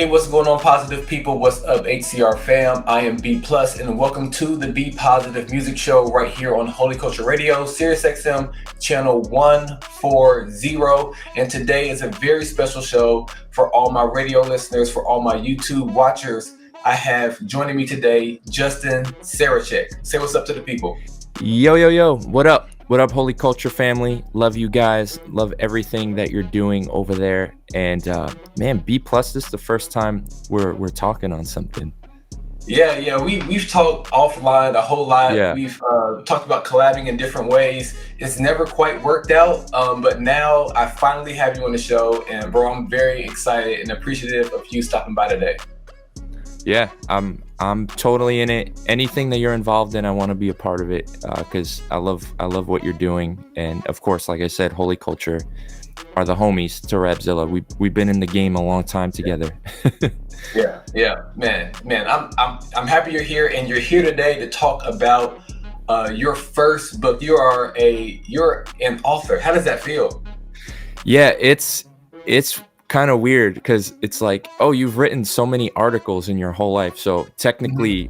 What's going on, positive people? What's up, HCR fam? I am B Plus, and welcome to the Be Positive Music Show right here on Holy Culture Radio, SiriusXM channel 140. And today is a very special show for all my radio listeners, for all my YouTube watchers. I have joining me today, Justin Sarachik. Say what's up to the people. Yo. What up? What up, Holy Culture family? Love you guys. Love everything that you're doing over there. And man, B Plus, this is the first time we're talking on something. Yeah. We've talked offline a whole lot. Yeah. We've talked about collabing in different ways. It's never quite worked out, but now I finally have you on the show, and bro, I'm very excited and appreciative of you stopping by today. Yeah, I'm totally in it. Anything that you're involved in, I want to be a part of it because I love what you're doing. And of course, like I said, Holy Culture are the homies to Rapzilla. We've been in the game a long time together. Yeah, man. I'm happy you're here, and you're here today to talk about your first book. You're an author. How does that feel? Yeah, it's kind of weird because it's like, oh, you've written so many articles in your whole life. So technically,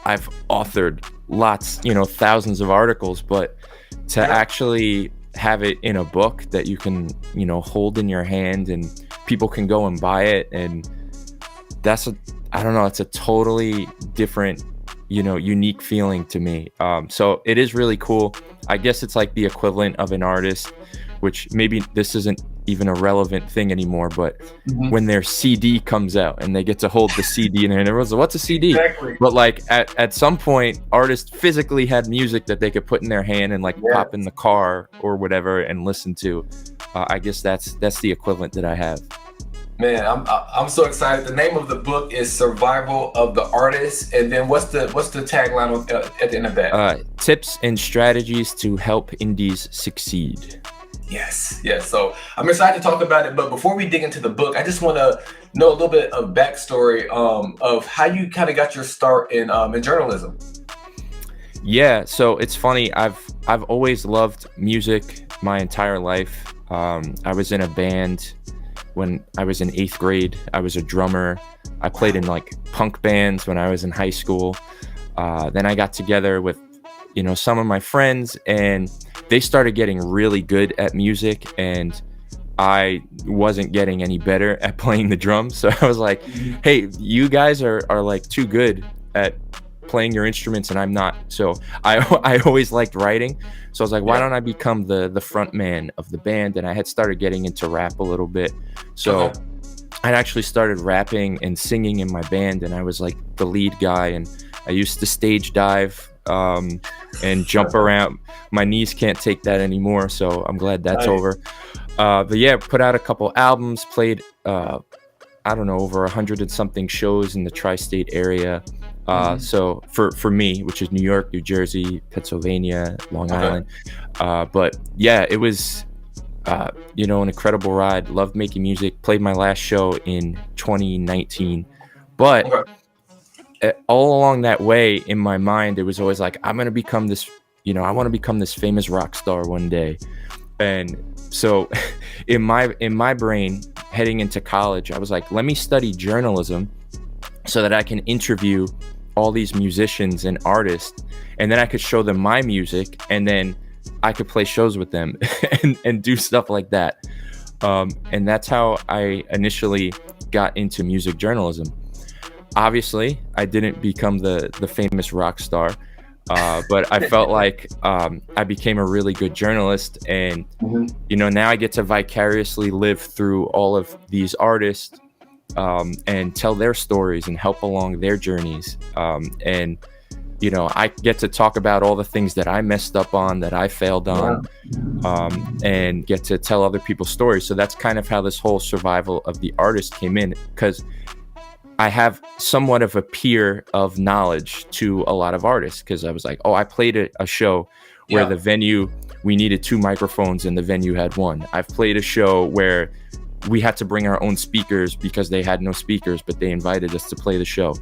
I've authored lots, thousands of articles, but to actually have it in a book that you can, hold in your hand and people can go and buy it. And it's a totally different, unique feeling to me. So it is really cool. I guess it's like the equivalent of an artist, which maybe this isn't even a relevant thing anymore, but when their CD comes out and they get to hold the CD in their hand, everyone's like, what's a CD? Exactly. But like at some point, artists physically had music that they could put in their hand and pop in the car or whatever and listen to. I guess that's the equivalent that I have. Man, I'm so excited. The name of the book is Survival of the Artist, and then what's the tagline at the end of that? Tips and strategies to help indies succeed. Yes. So I'm excited to talk about it, but before we dig into the book, I just want to know a little bit of backstory of how you kind of got your start in journalism. Yeah, so it's funny. I've always loved music my entire life. I was in a band when I was in 8th grade. I was a drummer. I played in punk bands when I was in high school. Then I got together with some of my friends, and they started getting really good at music, and I wasn't getting any better at playing the drums. So I was like, hey, you guys are too good at playing your instruments and I'm not. So I always liked writing. So I was like, why don't I become the front man of the band? And I had started getting into rap a little bit. So I actually started rapping and singing in my band, and I was like the lead guy, and I used to stage dive and jump around. My knees can't take that anymore, so I'm glad that's over. But yeah, put out a couple albums, played over 100 and something shows in the tri-state area. So for me, which is New York, New Jersey, Pennsylvania, Long Island. But yeah, it was an incredible ride. Loved making music. Played my last show in 2019, but all along that way in my mind, it was always like, I'm going to become this, I want to become this famous rock star one day. And so in my brain heading into college, I was like, let me study journalism so that I can interview all these musicians and artists, and then I could show them my music, and then I could play shows with them and do stuff like that. And that's how I initially got into music journalism. Obviously, I didn't become the famous rock star, but I felt like I became a really good journalist, and now I get to vicariously live through all of these artists and tell their stories and help along their journeys. And I get to talk about all the things that I messed up on, that I failed on, and get to tell other people's stories. So that's kind of how this whole Survival of the Artist came in, because I have somewhat of a peer of knowledge to a lot of artists, because I was like, I played a show where the venue, we needed 2 microphones and the venue had 1. I've played a show where we had to bring our own speakers because they had no speakers, but they invited us to play the show.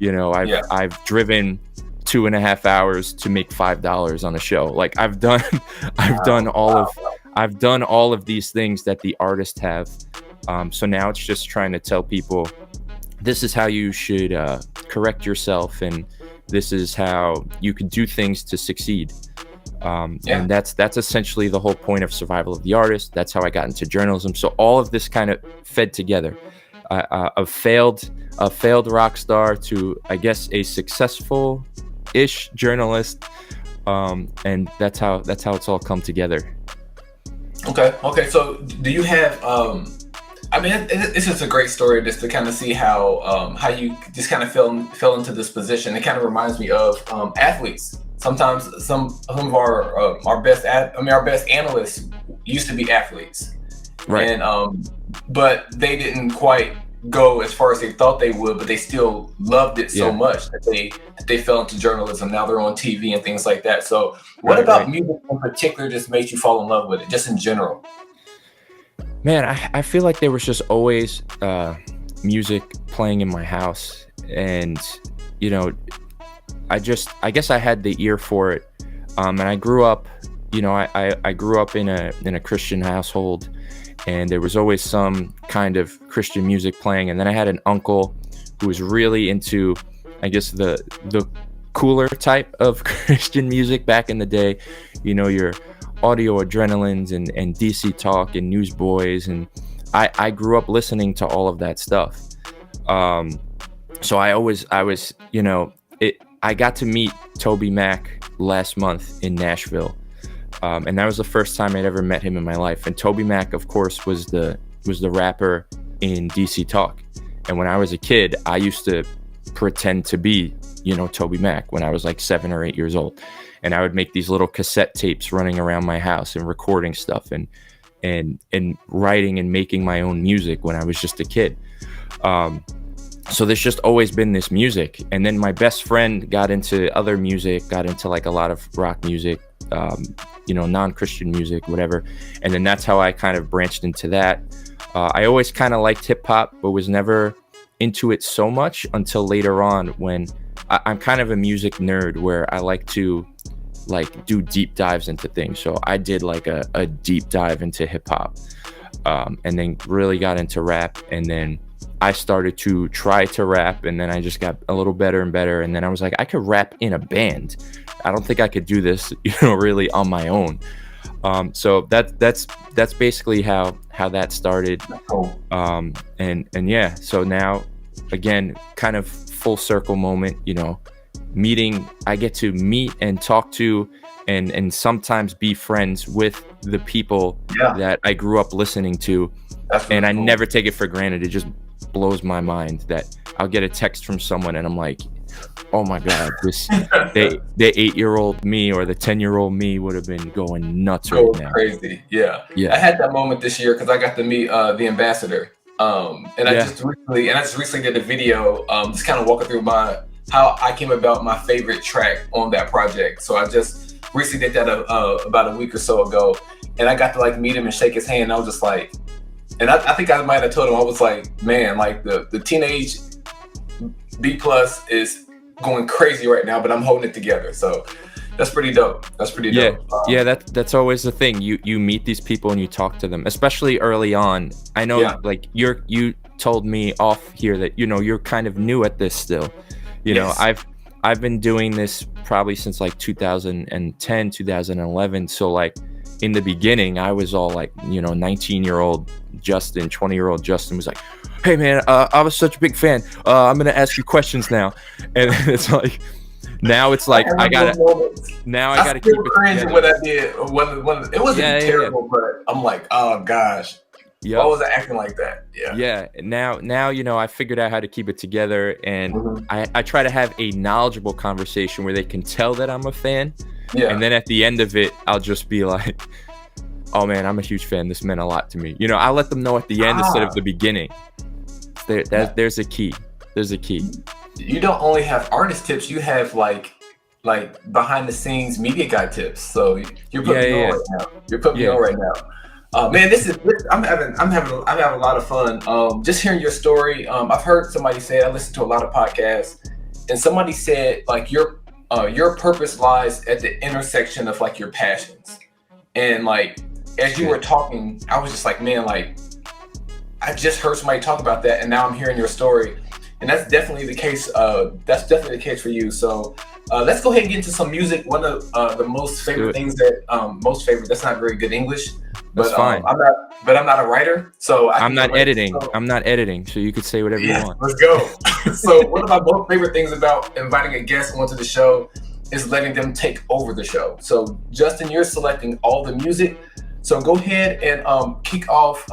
I've driven 2.5 hours to make $5 on a show. Like I've done all of these things that the artists have So now it's just trying to tell people, this is how you should correct yourself, and this is how you can do things to succeed. And that's essentially the whole point of Survival of the Artist. That's how I got into journalism. So all of this kind of fed together. A failed rock star to, I guess, a successful-ish journalist, and that's how it's all come together. Okay. So do you have? I mean, it's just a great story just to kind of see how you just kind of fell into this position. It kind of reminds me of athletes. Sometimes some of our best analysts used to be athletes, right? And but they didn't quite go as far as they thought they would, but they still loved it so much that they fell into journalism. Now they're on TV and things like that. So what about music in particular just made you fall in love with it, just in general? Man, I feel like there was just always music playing in my house, and you know, I guess I had the ear for it, and I grew up, you know, I grew up in a Christian household, and there was always some kind of Christian music playing. And then I had an uncle who was really into, I guess, the cooler type of Christian music back in the day, you know, your Audio Adrenalines and DC Talk and Newsboys, and I grew up listening to all of that stuff. So I was, you know, I got to meet Toby Mac last month in Nashville, and that was the first time I'd ever met him in my life. And Toby Mac, of course, was the rapper in DC Talk. And when I was a kid, I used to pretend to be, you know, Toby Mac when I was like 7 or 8 years old. And I would make these little cassette tapes running around my house and recording stuff and writing and making my own music when I was just a kid. So there's just always been this music. And then my best friend got into other music, got into like a lot of rock music, you know, non-Christian music, whatever. And then that's how I kind of branched into that. I always kind of liked hip hop, but was never into it so much until later on, when I'm kind of a music nerd where I like to like do deep dives into things. So I did like a deep dive into hip hop, and then really got into rap. And then I started to try to rap, and then I just got a little better and better. And then I was like, I could rap in a band. I don't think I could do this, you know, really on my own. So that's basically how that started. And yeah, so now again, kind of full circle moment, you know, I get to meet and talk to and sometimes be friends with the people that I grew up listening to. And I never take it for granted. It just blows my mind that I'll get a text from someone and I'm like, oh my God, the 8-year-old me or the 10-year-old me would have been going nuts right now. Crazy. Yeah. I had that moment this year because I got to meet the ambassador. And I just recently did a video, just kind of walking through how I came about my favorite track on that project. So I just recently did that about a week or so ago, and I got to like meet him and shake his hand. And I was just like, and I think I might have told him, I was like, man, like the teenage B+ is going crazy right now, but I'm holding it together. So that's pretty dope. Yeah, that's always the thing. You meet these people and you talk to them, especially early on. I know, like you told me off here that, you know, you're kind of new at this still. You know, I've been doing this probably since like 2010, 2011. So like in the beginning, I was all like, you know, 19-year-old Justin, 20-year-old Justin was like, hey man, I was such a big fan. I'm gonna ask you questions now, and it's like. Now it's like I gotta keep it crazy what I did. When it wasn't terrible, but I'm like, oh gosh, why was I acting like that? Yeah. Now you know, I figured out how to keep it together, and I try to have a knowledgeable conversation where they can tell that I'm a fan. Yeah. And then at the end of it, I'll just be like, oh man, I'm a huge fan. This meant a lot to me. You know, I'll let them know at the end instead of the beginning. There's a key. There's a key. You don't only have artist tips, you have like behind the scenes media guy tips. So you're putting me on right now. You're putting me on right now. Man, I'm having a lot of fun. Just hearing your story. I've heard somebody say, I listen to a lot of podcasts, and somebody said like your purpose lies at the intersection of like your passions. And like as you were talking, I was just like, man, like I just heard somebody talk about that, and now I'm hearing your story, and that's definitely the case. That's definitely the case for you. So let's go ahead and get into some music. One of the most favorite things that most favorite. That's not very good English, but That's fine. I'm not a writer, so I'm not editing. I'm not editing, so you could say whatever you want. Let's go. So one of my most favorite things about inviting a guest onto the show is letting them take over the show. So Justin, you're selecting all the music. So go ahead and kick off.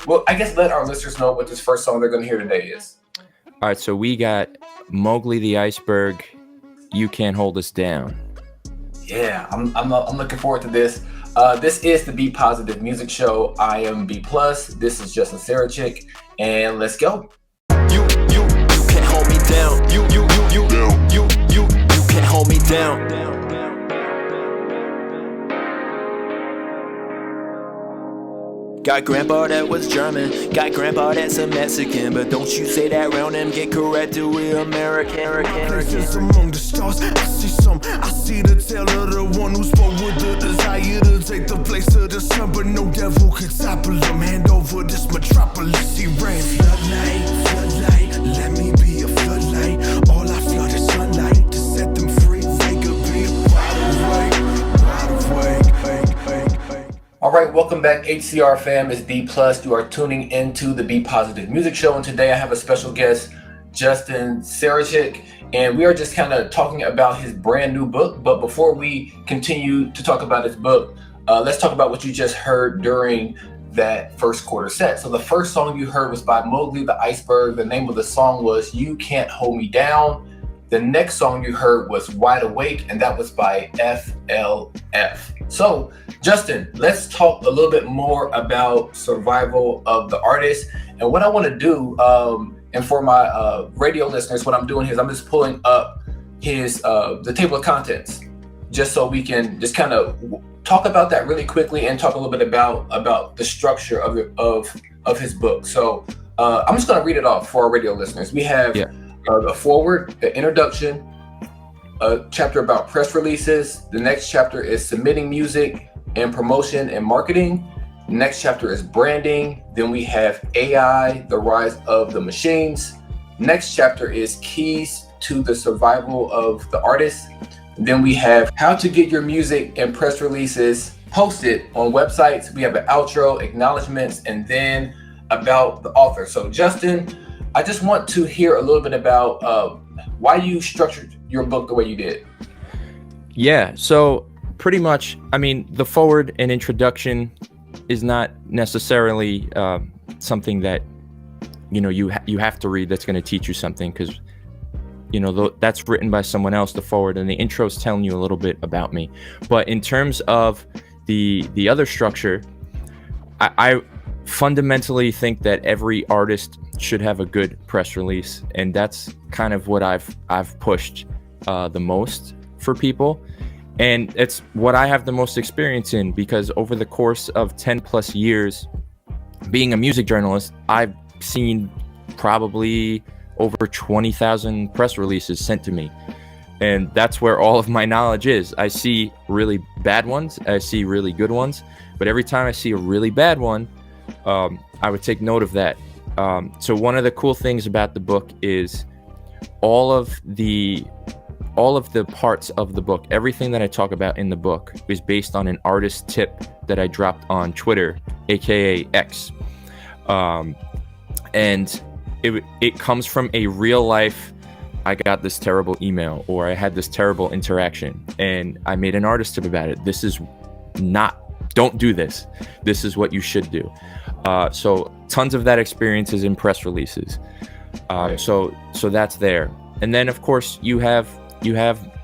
Well, I guess let our listeners know what this first song they're going to hear today is. All right, so we got Mowgli the Iceberg, You Can't Hold Us Down. Yeah, I'm looking forward to this. This is the Be Positive Music Show. I am B+. This is Justin Sarachik, and let's go. You can't hold me down. You can't hold me down. Got grandpa that was German, got grandpa that's a Mexican, but don't you say that round and get corrected, we're American. Places among the stars, I see the tale of the one who spoke with the desire to take the place of the sun, but no devil could topple him. Hand over this metropolis, he ran. Floodlight, let me be a floodlight. All I flood is sunlight to set them free. They could be wide awake. All right, welcome back, HCR fam. It's B+. You are tuning into the Be Positive Music Show, and today I have a special guest, Justin Sarachik, and we are just kind of talking about his brand new book. But before we continue to talk about his book, let's talk about what you just heard during that first quarter set. So the first song you heard was by Mowgli the Iceberg. The name of the song was You Can't Hold Me Down. The next song you heard was Wide Awake, and that was by FLF. So, Justin, let's talk a little bit more about Survival of the Artist. And what I want to do, and for my radio listeners, what I'm doing is I'm just pulling up his the table of contents, just so we can just kind of talk about that really quickly and talk a little bit about the structure of his book. So I'm just going to read it off for our radio listeners. We have a foreword, an introduction, a chapter about press releases. The next chapter is submitting music and promotion and marketing. The next chapter is branding. Then we have AI, the rise of the machines. Next chapter is keys to the survival of the artist. Then we have how to get your music and press releases posted on websites. We have an outro, acknowledgments, and then about the author. So Justin, I just want to hear a little bit about why you structured your book the way you did. Yeah, so pretty much, I mean, the forward and introduction is not necessarily something that, you know, you have to read that's going to teach you something, because, you know, that's written by someone else, the forward, and the intro is telling you a little bit about me. But in terms of the other structure, I fundamentally think that every artist should have a good press release, and that's kind of what I've pushed the most for people, and it's what I have the most experience in, because over the course of 10 plus years being a music journalist, I've seen probably over 20,000 press releases sent to me, and that's where all of my knowledge is. I see really bad ones, I see really good ones, but every time I see a really bad one, I would take note of that. So one of the cool things about the book is all of the parts of the book, everything that I talk about in the book is based on an artist tip that I dropped on Twitter, aka X. And it comes from a real life, I got this terrible email, or I had this terrible interaction, and I made an artist tip about it. Don't do this. This is what you should do. So tons of that experience is in press releases. So that's there. And then of course you have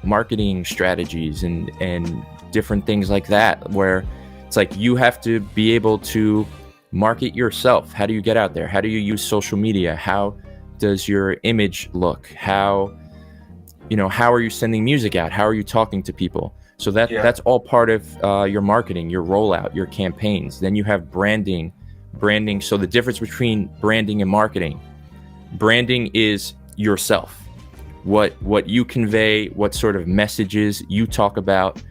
marketing strategies and different things like that, where it's like you have to be able to market yourself. How do you get out there? How do you use social media? How does your image look? How are you sending music out? How are you talking to people? So that's all part of your marketing, your rollout, your campaigns. Then you have branding. So the difference between branding and marketing, branding is yourself, what you convey, what sort of messages you talk about.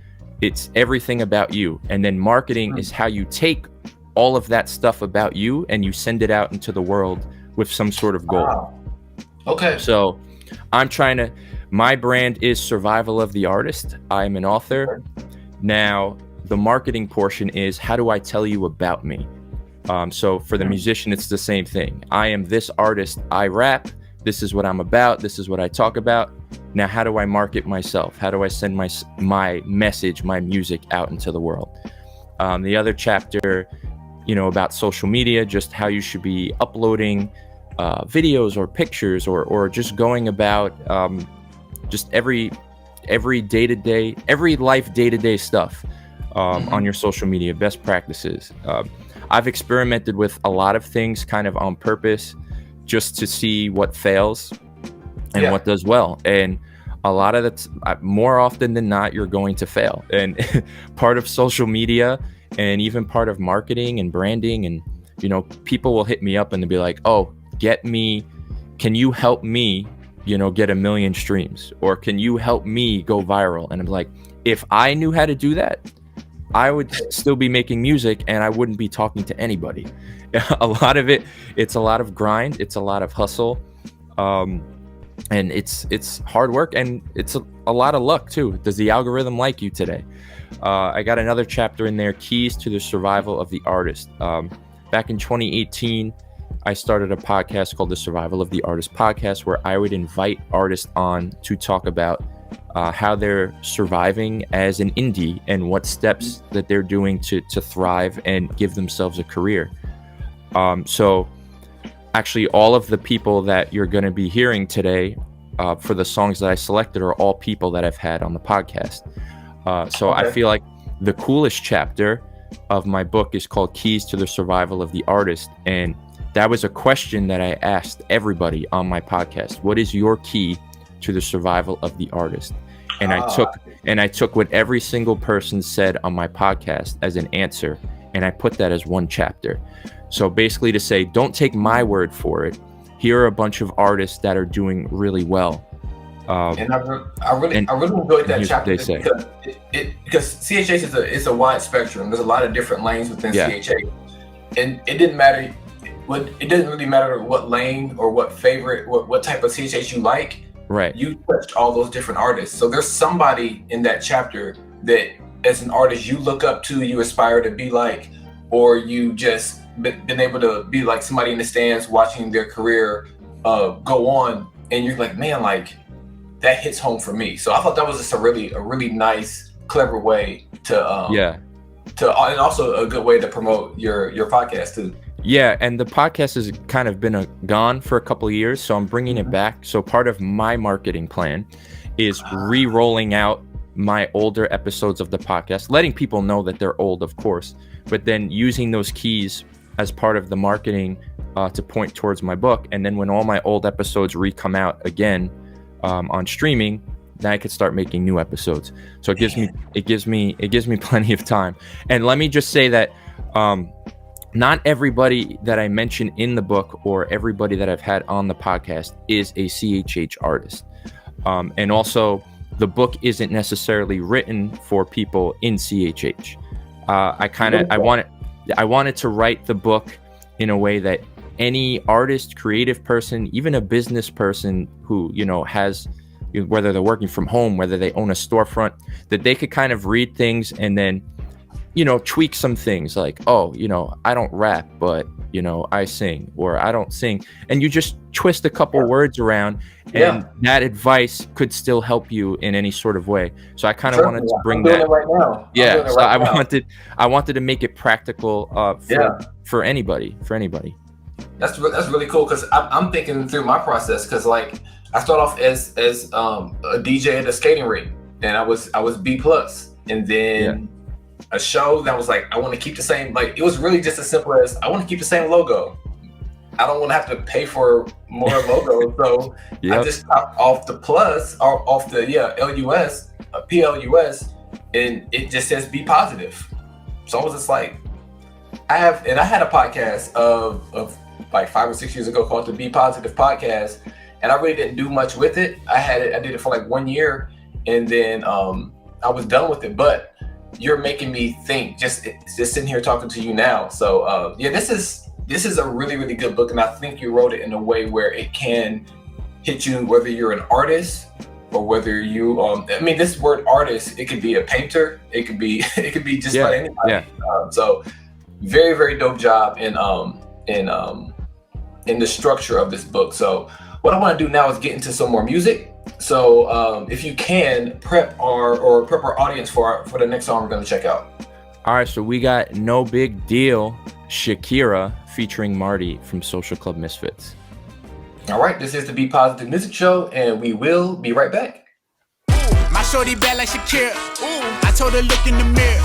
It's everything about you. And then marketing is how you take all of that stuff about you and you send it out into the world with some sort of goal. Wow. Okay. So my brand is Survival of the Artist. I'm an author. Now, the marketing portion is, how do I tell you about me? So for the musician, it's the same thing. I am this artist. I rap. This is what I'm about. This is what I talk about. Now, how do I market myself? How do I send my message, my music out into the world? The other chapter, about social media, just how you should be uploading videos or pictures or just going about just every day-to-day, every life day-to-day stuff on your social media, best practices. I've experimented with a lot of things kind of on purpose just to see what fails and what does well. And a lot of that's more often than not, you're going to fail. And part of social media and even part of marketing and branding, and, people will hit me up and they'll be like, oh, can you help me, get 1 million streams? Or can you help me go viral? And I'm like, if I knew how to do that, I would still be making music and I wouldn't be talking to anybody. A lot of it's a lot of grind. It's a lot of hustle. And it's hard work, and it's a lot of luck too. Does the algorithm like you today? I got another chapter in there, Keys to the Survival of the Artist. Back in 2018, I started a podcast called the Survival of the Artist podcast, where I would invite artists on to talk about how they're surviving as an indie and what steps that they're doing to thrive and give themselves a career. So actually, all of the people that you're going to be hearing today for the songs that I selected are all people that I've had on the podcast. So I feel like the coolest chapter of my book is called Keys to the Survival of the Artist. And that was a question that I asked everybody on my podcast. What is your key to the survival of the artist? And I took what every single person said on my podcast as an answer, and I put that as one chapter. So basically to say, don't take my word for it. Here are a bunch of artists that are doing really well. And I really enjoyed that chapter because CHH is a wide spectrum. There's a lot of different lanes within CHH, and it didn't matter. It doesn't really matter what lane or what type of CHH you like. Right. You touched all those different artists. So there's somebody in that chapter that, as an artist, you look up to, you aspire to be like, or you just been able to be like somebody in the stands watching their career go on, and you're like, man, like that hits home for me. So I thought that was just a really nice, clever way to and also a good way to promote your podcast too. Yeah, and the podcast has kind of been gone for a couple of years, so I'm bringing it back. So part of my marketing plan is re-rolling out my older episodes of the podcast, letting people know that they're old, of course, but then using those keys as part of the marketing to point towards my book. And then when all my old episodes come out again on streaming, then I could start making new episodes. So it gives me plenty of time. And let me just say that not everybody that I mention in the book or everybody that I've had on the podcast is a CHH artist. And also, the book isn't necessarily written for people in CHH. I wanted to write the book in a way that any artist, creative person, even a business person who, has, whether they're working from home, whether they own a storefront, that they could kind of read things and then, tweak some things like, I don't rap, but, I sing, or I don't sing. And you just twist a couple words around, and that advice could still help you in any sort of way. So I kind of wanted to bring that right now. So I wanted to make it practical for anybody. That's really cool, because I'm thinking through my process, because like I started off as a DJ at a skating rink, and I was B+, and then a show that was like, I want to keep the same, like, it was really just as simple as, I want to keep the same logo. I don't want to have to pay for more logos. So I just topped off the plus, or off the LUS, PLUS, and it just says be positive. So I was just like, I had a podcast of like 5 or 6 years ago called the Be Positive Podcast, and I really didn't do much with it. I did it for like 1 year, and then I was done with it. But you're making me think just sitting here talking to you now. So yeah, this is a really, really good book, and I think you wrote it in a way where it can hit you whether you're an artist or whether you I mean, this word artist, it could be a painter, it could be just about anybody. Yeah. So very, very dope job in the structure of this book. So what I want to do now is get into some more music. So if you can prep our audience for the next song we're going to check out. All right, so we got No Big Deal, Shakira featuring Marty from Social Club Misfits. All right, this is the Be Positive Music Show, and we will be right back. My shorty bad like Shakira. I told her look in the mirror.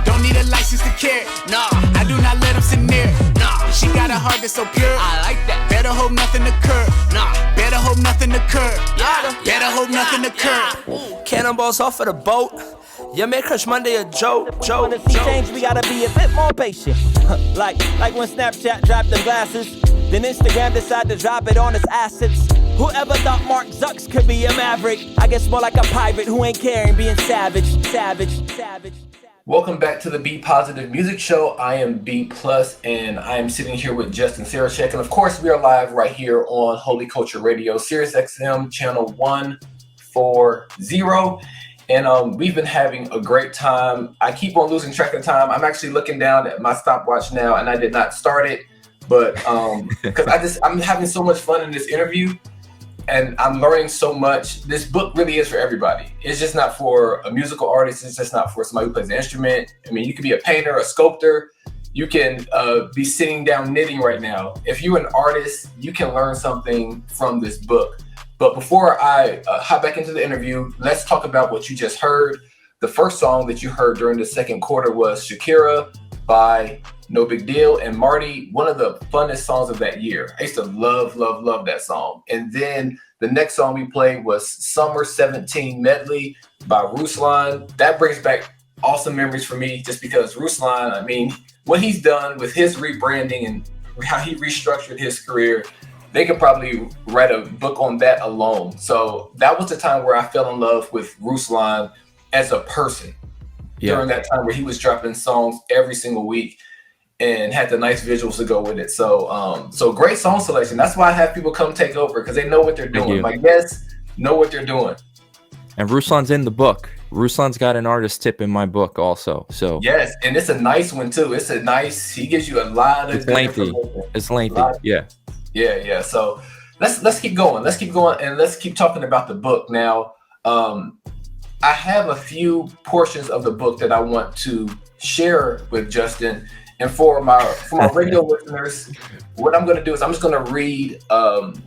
Don't need a license to care. Nah, I do not let them sit near. Nah, she got a heart that's so pure. I like that. Better hope nothing occur. Nah, better hope nothing occur. Better hope nothing occur. Cannonballs off of the boat. Yeah, make Crush Monday a joke. Wanna see change, we gotta be a bit more patient. like when Snapchat dropped the glasses, then Instagram decided to drop it on its assets. Whoever thought Mark Zucks could be a maverick? I guess more like a pirate who ain't caring, being savage. Welcome back to the Be Positive Music Show. I am B+, and I am sitting here with Justin Sarachik. And of course, we are live right here on Holy Culture Radio, SiriusXM channel 140. And we've been having a great time. I keep on losing track of time. I'm actually looking down at my stopwatch now, and I did not start it. But because I'm having so much fun in this interview, and I'm learning so much. This book really is for everybody. It's just not for a musical artist. It's just not for somebody who plays an instrument. I mean, you could be a painter, a sculptor. You can be sitting down knitting right now. If you're an artist, you can learn something from this book. But before I hop back into the interview, let's talk about what you just heard. The first song that you heard during the second quarter was Shakira by No Big Deal and Marty, one of the funnest songs of that year. I used to love that song. And then the next song we played was Summer 17 Medley by Ruslan. That brings back awesome memories for me, just because Ruslan, I mean, what he's done with his rebranding and how he restructured his career, they could probably write a book on that alone. So that was the time where I fell in love with Ruslan as a person. During that time where he was dropping songs every single week and had the nice visuals to go with it. So so great song selection. That's why I have people come take over, because they know what they're doing. My guests know what they're doing. And Ruslan's in the book. Ruslan's got an artist tip in my book also. So yes, and it's a nice one too. It's a nice, he gives you a lot of lengthy. It's lengthy. Yeah. So let's keep going. And let's keep talking about the book. Now, I have a few portions of the book that I want to share with Justin. And for my radio listeners, what I'm going to do is I'm just going to read, and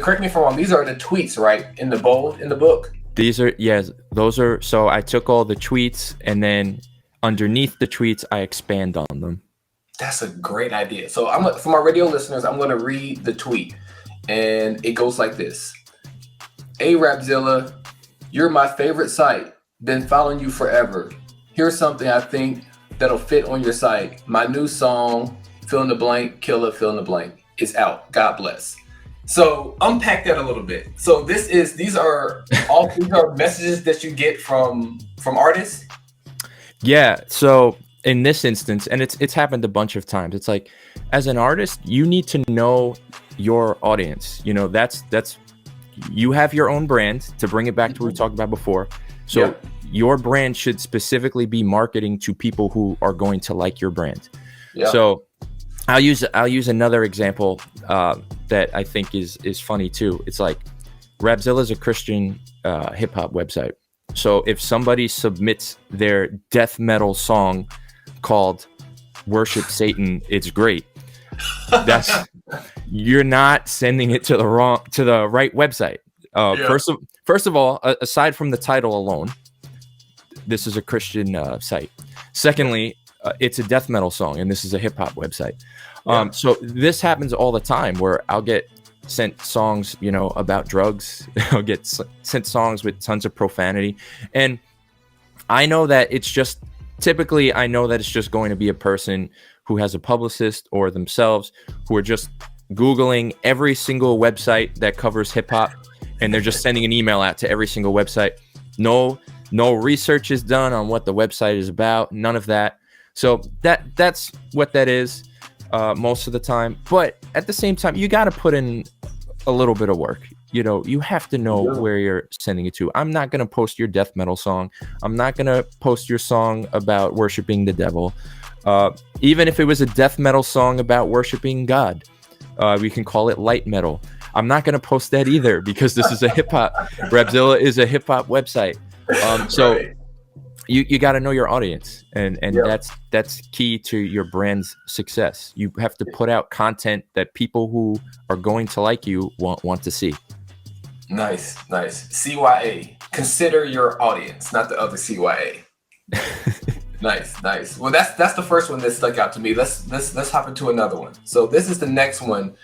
correct me if I'm wrong, these are the tweets, right? In the bold in the book? These are, yes, those are, so I took all the tweets and then underneath the tweets, I expand on them. That's a great idea. So for my radio listeners, I'm going to read the tweet, and it goes like this. Hey, Rapzilla, you're my favorite site. Been following you forever. Here's something I think that'll fit on your site. My new song, fill in the blank, killer, fill in the blank, is out. God bless. So unpack that a little bit. So these are messages that you get from artists? Yeah. So in this instance, and it's happened a bunch of times, it's like, as an artist, you need to know your audience. You know, that's you have your own brand, to bring it back to what we talked about before. So your brand should specifically be marketing to people who are going to like your brand. So I'll use another example that I think is funny too. It's like Rapzilla is a Christian hip hop website. So if somebody submits their death metal song called Worship Satan, It's Great, you're not sending it to the right website. First of all, aside from the title alone, this is a Christian site. Secondly, it's a death metal song, and this is a hip hop website. So this happens all the time, where I'll get sent songs, about drugs. I'll get sent songs with tons of profanity, and I know that it's just going to be a person who has a publicist or themselves who are just Googling every single website that covers hip hop, and they're just sending an email out to every single website. No No research is done on what the website is about. None of that. So that's what that is most of the time. But at the same time, you got to put in a little bit of work. You know, you have to know where you're sending it to. I'm not going to post your death metal song. I'm not going to post your song about worshiping the devil. Even if it was a death metal song about worshiping God, we can call it light metal. I'm not going to post that either because this is a hip hop. Rapzilla is a hip hop website. So you got to know your audience, and that's key to your brand's success. You have to put out content that people who are going to like you want to see. Nice. CYA. Consider your audience, not the other CYA. Nice. Well, that's the first one that stuck out to me. Let's hop into another one. So this is the next one.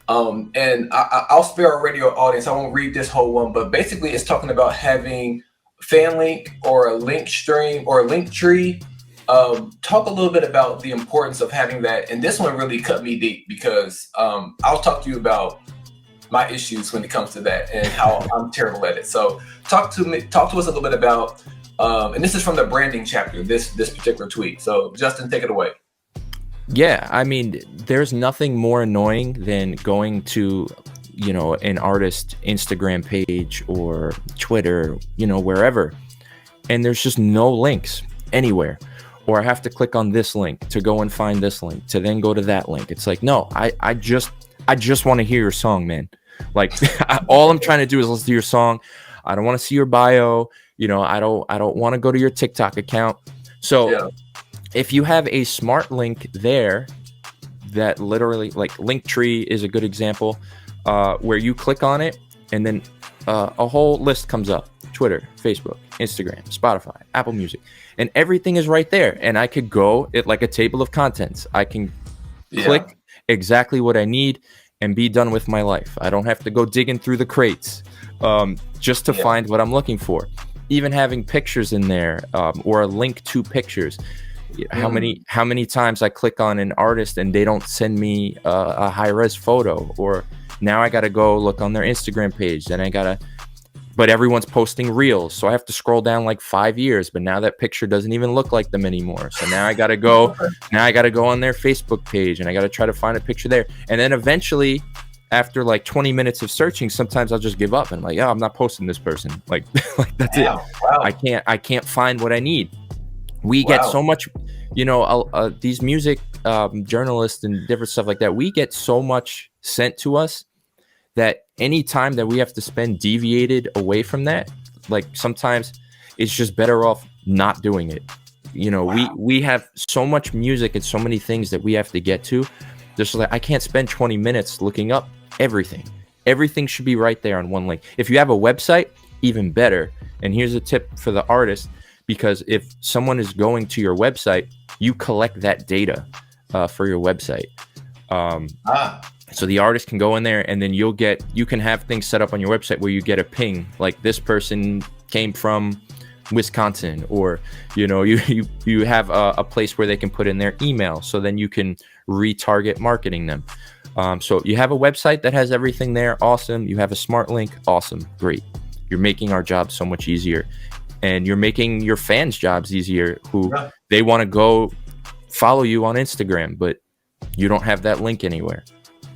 And I'll spare our radio audience. I won't read this whole one, but basically it's talking about having fan link or a link stream or a link tree. Talk a little bit about the importance of having that. And this one really cut me deep because I'll talk to you about my issues when it comes to that and how I'm terrible at it. So talk to us a little bit about, and this is from the branding chapter, this particular tweet. So Justin, take it away. Yeah, I mean, there's nothing more annoying than going to, you know, an artist Instagram page or Twitter, you know, wherever, and there's just no links anywhere. Or I have to click on this link to go and find this link to then go to that link. It's like, no, I just want to hear your song, man. Like all I'm trying to do is listen to your song. I don't want to see your bio. You know, I don't want to go to your TikTok account. So if you have a smart link there that literally, like Linktree is a good example, where you click on it and then a whole list comes up: Twitter, Facebook, Instagram, Spotify, Apple Music, and everything is right there. And I could go it like a table of contents. I can click exactly what I need and be done with my life. I don't have to go digging through the crates just to find what I'm looking for. Even having pictures in there or a link to pictures. How many times I click on an artist and they don't send me a high-res photo, or now I got to go look on their Instagram page, then but everyone's posting reels, so I have to scroll down like 5 years, but now that picture doesn't even look like them anymore. So now I got to go on their Facebook page and I got to try to find a picture there. And then eventually, after like 20 minutes of searching, sometimes I'll just give up and I'm like, I'm not posting this person. Like that's it. Wow. I can't find what I need. We get so much, you know, these music journalists and different stuff like that, we get so much sent to us that any time that we have to spend deviated away from that, like sometimes it's just better off not doing it. You know, we have so much music and so many things that we have to get to. Just like I can't spend 20 minutes looking up everything. Everything should be right there on one link. If you have a website, even better. And here's a tip for the artist, because if someone is going to your website, you collect that data for your website. So the artist can go in there and then you can have things set up on your website where you get a ping, like this person came from Wisconsin, or, you know, you have a place where they can put in their email. So then you can retarget marketing them. So you have a website that has everything there. Awesome. You have a smart link. Awesome. Great. You're making our job so much easier. And you're making your fans' jobs easier who they want to go follow you on Instagram, but you don't have that link anywhere.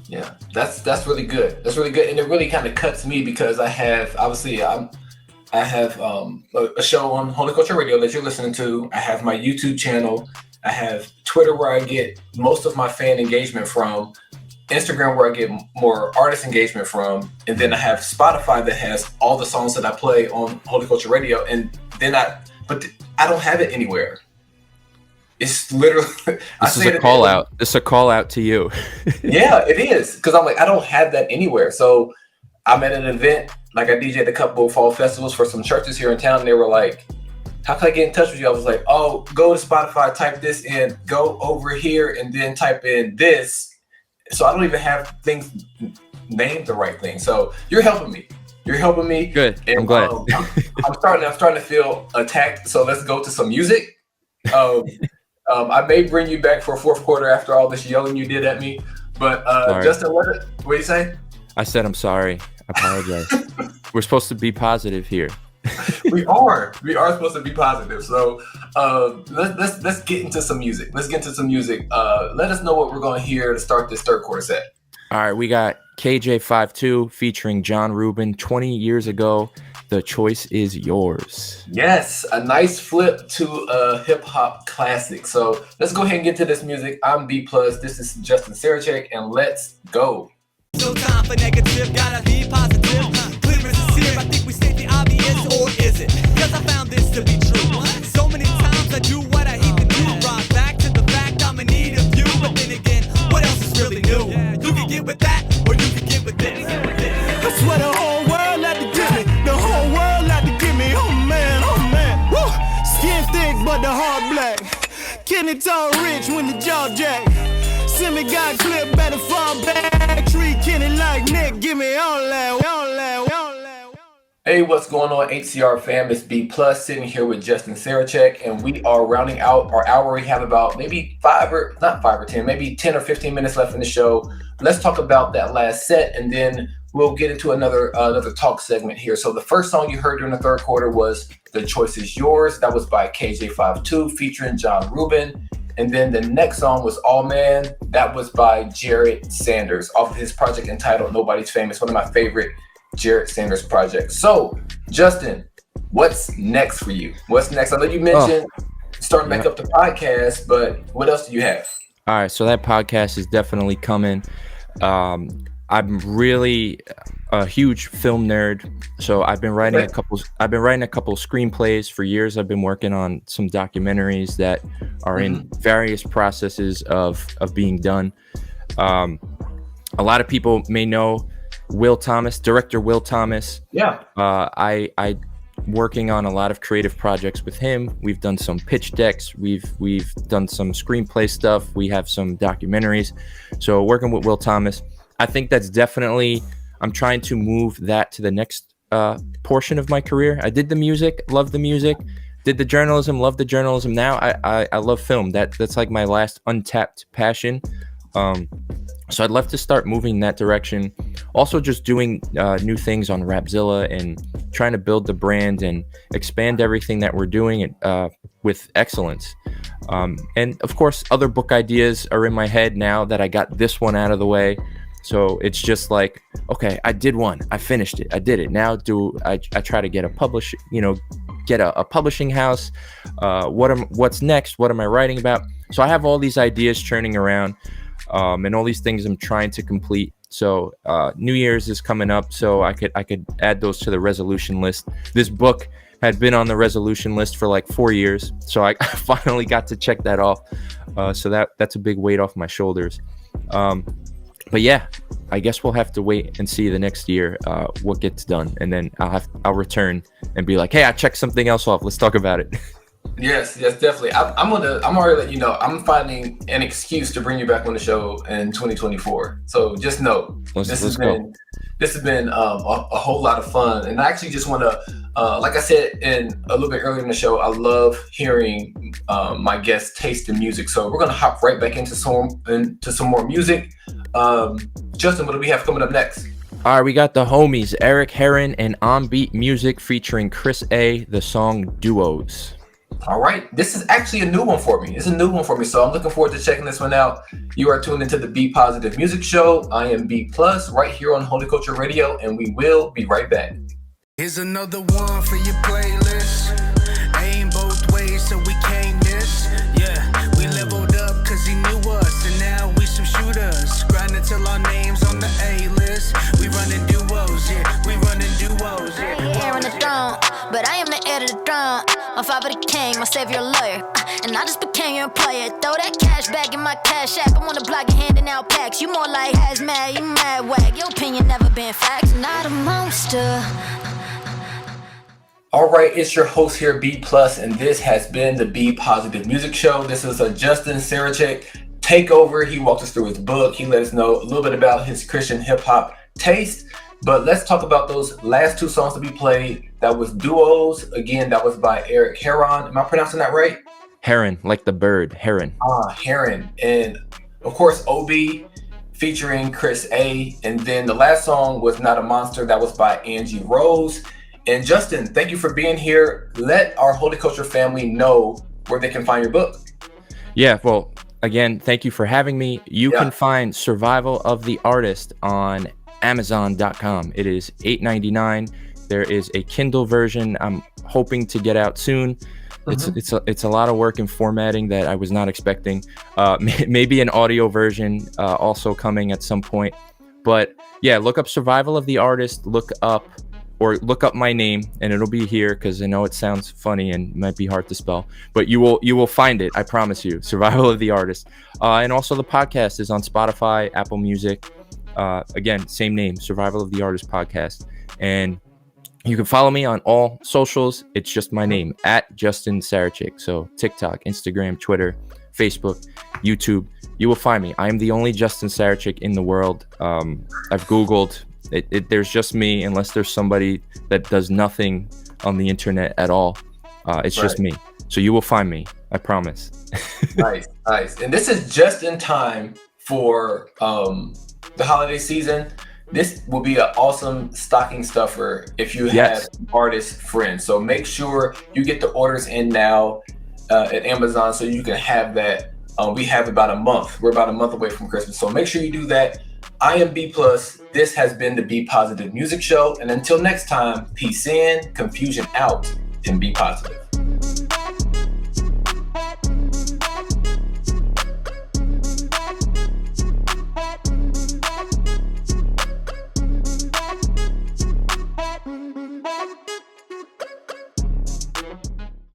Yeah, that's really good. That's really good. And it really kind of cuts me because I have a show on Holy Culture Radio that you're listening to. I have my YouTube channel. I have Twitter where I get most of my fan engagement from. Instagram where I get more artist engagement from, and then I have Spotify that has all the songs that I play on Holy Culture Radio, and then but I don't have it anywhere. It's literally This is a call out. It's a call out to you. Yeah, it is, because I'm like, I don't have that anywhere. So I'm at an event, like I DJ'd a couple of fall festivals for some churches here in town, and they were like, how can I get in touch with you? I was like, go to Spotify, type this in, go over here, and then type in this. So I don't even have things named the right thing. So you're helping me. Good. And, I'm glad. I'm starting to feel attacked. So let's go to some music. I may bring you back for a fourth quarter after all this yelling you did at me. But Justin, what do you say? I said I'm sorry. I apologize. We're supposed to be positive here. We are supposed to be positive. So let's get into some music. Let us know what we're going to hear to start this third quarter set. All right, we got KJ52 featuring John Rubin, 20 years ago. The choice is yours. Yes, a nice flip to a hip hop classic. So let's go ahead and get to this music. I'm B+. This is Justin Sarachik, and let's go. No time for negative, gotta be positive. Clear as a sieve, I think we state the obvious, or is it? Cause I found this to be true. So many times I do what I hate to do. Rock back to the fact I'm in need of you. But then again, what else is really new? You can get with that, or you can get with this. I swear the whole world like to get me. The whole world like to get me. Oh man. Woo. Skin thick, but the heart black. Kenny tall rich when the jaw jack. Semi got clip, better fall back. Tree Kenny like Nick, give me all that. Hey, what's going on, HCR fam? It's B+, sitting here with Justin Sarachik, and we are rounding out our hour. We have about maybe 10 or 15 minutes left in the show. Let's talk about that last set, and then we'll get into another talk segment here. So the first song you heard during the third quarter was The Choice Is Yours. That was by KJ52 featuring John Rubin. And then the next song was All Man. That was by Jared Sanders off of his project entitled Nobody's Famous, one of my favorite Jared Sanders projects. So, Justin, what's next for you? What's next? I know you mentioned starting back up the podcast, but what else do you have? All right, so that podcast is definitely coming. I'm really a huge film nerd, so I've been writing a couple screenplays for years. I've been working on some documentaries that are in various processes of being done. A lot of people may know director Will Thomas. Yeah. I working on a lot of creative projects with him. We've done some pitch decks. We've done some screenplay stuff. We have some documentaries. So working with Will Thomas, I think that's definitely, I'm trying to move that to the next portion of my career. I did the music, love the music, did the journalism, love the journalism. Now I love film. That's like my last untapped passion. So I'd love to start moving in that direction. Also just doing new things on Rapzilla and trying to build the brand and expand everything that we're doing with excellence. And of course, other book ideas are in my head now that I got this one out of the way. So it's just like, okay, I did one, I finished it, I did it. Now I try to get a publishing house. What's next? What am I writing about? So I have all these ideas churning around, and all these things I'm trying to complete. So New Year's is coming up, so I could add those to the resolution list. This book had been on the resolution list for like 4 years, so I finally got to check that off. So that's a big weight off my shoulders. But yeah, I guess we'll have to wait and see the next year what gets done, and then I'll return and be like, hey, I checked something else off. Let's talk about it. Yes, definitely. I'm already letting you know I'm finding an excuse to bring you back on the show in 2024. So just know this has been a whole lot of fun, and I actually just want to, like I said a little bit earlier in the show, I love hearing my guests taste the music. So we're gonna hop right back into some more music. Justin, what do we have coming up next? All right, we got the homies Eric Heron and On Beat Music featuring Chris A. The song Duos. All right, this is actually a new one for me. So I'm looking forward to checking this one out. You are tuned into the Be Positive Music Show. I am B+, right here on Holy Culture Radio, and we will be right back. Here's another one for your playlist. Aim both ways so we can't miss. Yeah, we leveled up cause he knew us, and now we some shooters. Grinding till our names on the A-list. We running duos, yeah. Here on the throne, but I am the heir to the throne. My father the king, my savior a lawyer, and I just became your employer. Throw that cash back in my cash app. I'm on the block and handing out packs. You more like hazmat, you mad whack. Your opinion never been facts. Not a monster. All right, it's your host here, B+, and this has been the Be Positive Music Show. This is a Justin Sarachik takeover. He walked us through his book. He let us know a little bit about his Christian hip hop taste. But let's talk about those last two songs to be played. That was Duos. Again, that was by Eric Heron. Am I pronouncing that right? Heron, like the bird, Heron. Heron. And of course, OB featuring Chris A. And then the last song was Not a Monster. That was by Angie Rose. And Justin, thank you for being here. Let our Holy Culture family know where they can find your book. Yeah, well, again, thank you for having me. You can find Survival of the Artist on Amazon.com. It is $8.99. There is a Kindle version I'm hoping to get out soon. It's a lot of work in formatting that I was not expecting. Maybe an audio version also coming at some point. But yeah, look up Survival of the Artist. Look up my name, and it'll be here because I know it sounds funny and might be hard to spell, but you will find it. I promise you. Survival of the Artist. And also the podcast is on Spotify, Apple Music. Again, same name, Survival of the Artist podcast. And you can follow me on all socials. It's just my name, @Justin Sarachik. So TikTok, Instagram, Twitter, Facebook, YouTube. You will find me. I am the only Justin Sarachik in the world. I've Googled. There's just me, unless there's somebody that does nothing on the internet at all. It's just me. So you will find me. I promise. Nice. And this is just in time for the holiday season. This will be an awesome stocking stuffer if you have artist friends. So make sure you get the orders in now at Amazon so you can have that. We have about a month. We're about a month away from Christmas. So make sure you do that. I am B+. This has been the Be Positive Music Show. And until next time, peace in, confusion out, and be positive.